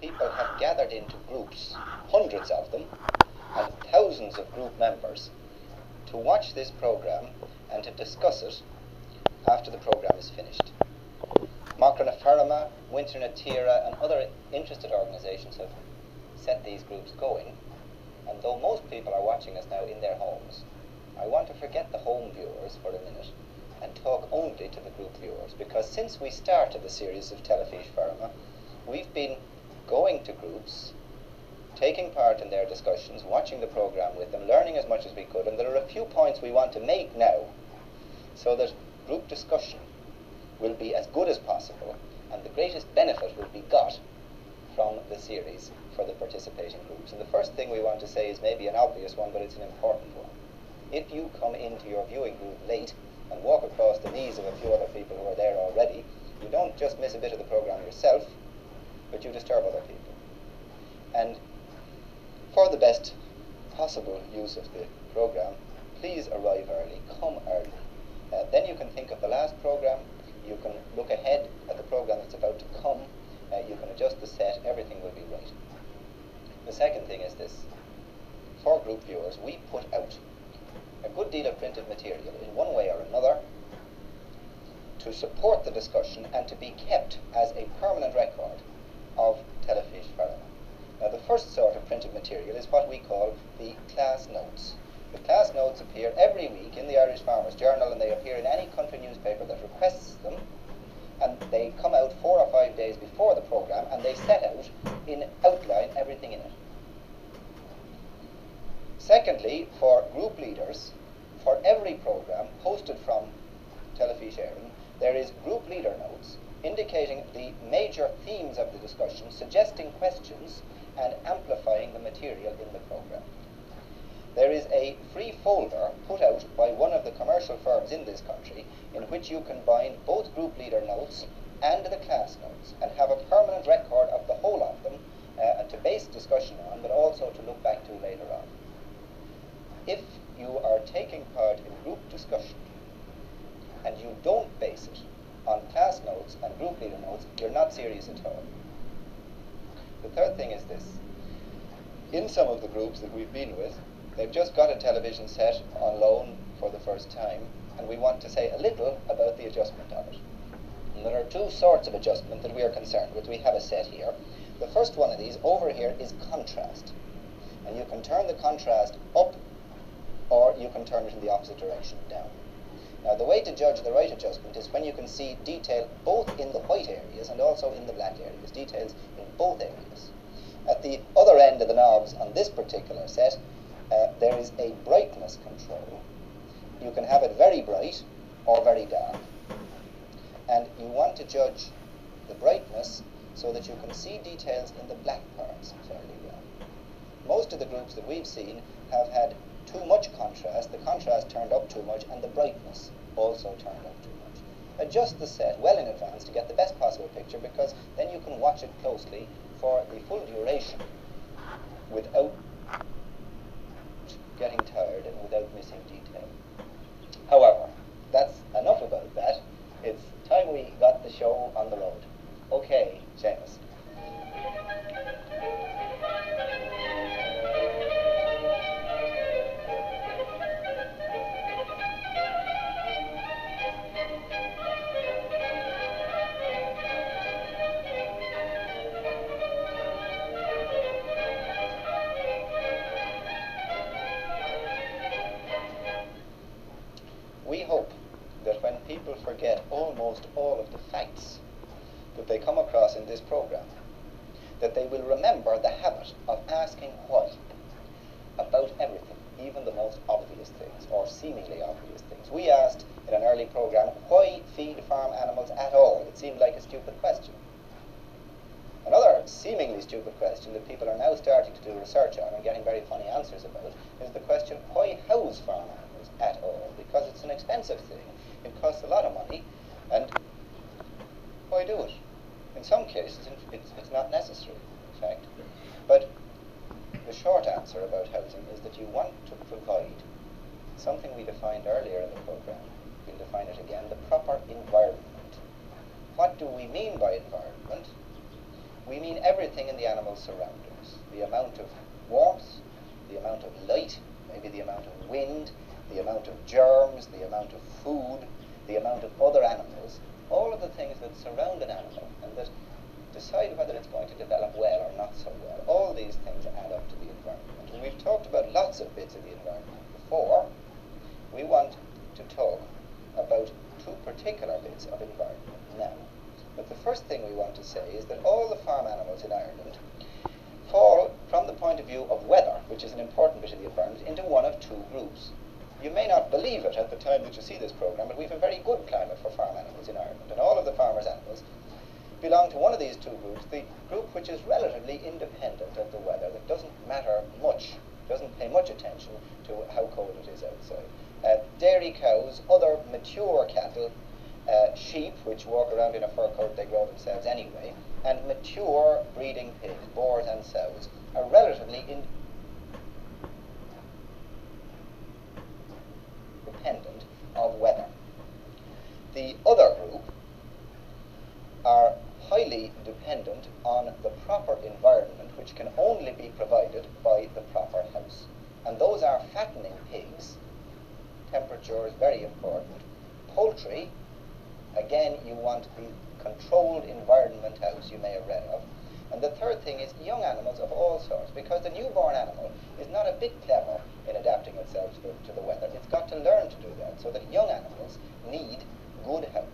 people have gathered into groups, hundreds of them, and thousands of group members, to watch this program and to discuss it after the program is finished. Teilfis Feirme, Winter na Tíre, and other interested organisations have set these groups going, and though most people are watching us now in their homes, I want to forget the home viewers for a minute and talk only to the group viewers, because since we started the series of Teilfis Feirme, we've been going to groups, taking part in their discussions, watching the program with them, learning as much as we could, and there are a few points we want to make now so that group discussion will be as good as possible and the greatest benefit will be got from the series for the participating groups. And the first thing we want to say is maybe an obvious one, but it's an important one. If you come into your viewing group late and walk across the knees of a few other people who are there already, you don't just miss a bit of the program yourself, but you disturb other people. And for the best possible use of the program, please arrive early, come early. Then you can think of the last program, you can look ahead at the program that's about to come, you can adjust the set, everything will be right. The second thing is this. For group viewers, we put out a good deal of printed material in one way or another to support the discussion and to be kept as a permanent record of Teilfis Feirme. Now, the first sort of printed material is what we call the class notes. The class notes appear every week in the Irish Farmers' Journal, and they appear in any country newspaper that requests them, and they come out 4 or 5 days before the program, and they set out in outline everything in it. Secondly, for group leaders, for every program posted from Teilfis Feirme, there is group leader notes indicating the major themes of the discussion, suggesting questions, and amplifying the material in the program. There is a free folder put out by one of the commercial firms in this country in which you can bind both group leader notes and the class notes and have a permanent record of the whole of them to base discussion on, but also to look back to later on. If you are taking part in group discussion and you don't base it on class notes and group leader notes, you're not serious at all. The third thing is this. In some of the groups that we've been with, they've just got a television set on loan for the first time, and we want to say a little about the adjustment of it. And there are two sorts of adjustment that we are concerned with. We have a set here. The first one of these over here is contrast. And you can turn the contrast up, or you can turn it in the opposite direction, down. Now, the way to judge the right adjustment is when you can see detail both in the white areas and also in the black areas, details in both areas. At the other end of the knobs on this particular set, there is a brightness control. You can have it very bright or very dark. And you want to judge the brightness so that you can see details in the black parts fairly well. Most of the groups that we've seen have had too much contrast, the contrast turned up too much, and the brightness also turned up too much. Adjust the set well in advance to get the best possible picture, because then you can watch it closely for the full duration without getting tired and without missing detail. However, that's enough about that. It's time we got the show on the road. Okay, Seamus. We hope that when people forget almost all of the facts that they come across in this program, that they will remember the habit of asking why about everything, even the most obvious things, or seemingly obvious things. We asked in an early program, why feed farm animals at all? It seemed like a stupid question. Another seemingly stupid question that people are now starting to do research on and getting very funny answers about is the question, why house farm animals at all? Because it's an expensive thing. It costs a lot of money, and why do it? In some cases, it's not necessary, in fact. But the short answer about housing is that you want to provide something we defined earlier in the program. We'll define it again, the proper environment. What do we mean by environment? we mean everything in the animal's surroundings. The amount of warmth, the amount of light, maybe the amount of wind, the amount of germs, the amount of food, the amount of other animals, all of the things that surround an animal and that decide whether it's going to develop well or not so well. All these things add up to the environment. And we've talked about lots of bits of the environment before. We want to talk about two particular bits of environment now. But the first thing we want to say is that all the farm animals in Ireland fall, from the point of view of weather, which is an important bit of the environment, into one of two groups. You may not believe it at the time that you see this programme, but we have a very good climate for farm animals in Ireland, and all of the farmers' animals belong to one of these two groups, the group which is relatively independent of the weather, that doesn't matter much, doesn't pay much attention to how cold it is outside. Dairy cows, other mature cattle, sheep, which walk around in a fur coat, they grow themselves anyway, and mature breeding pigs, boars and sows, are relatively independent of weather. The other group are highly dependent on the proper environment, which can only be provided by the proper house. And those are fattening pigs. Temperature is very important. Poultry, again, you want the controlled environment house you may have read of. And the third thing is young animals of all sorts, because the newborn animal is not a bit clever in adapting itself to the weather. It's got to learn to do that, so that young animals need good health.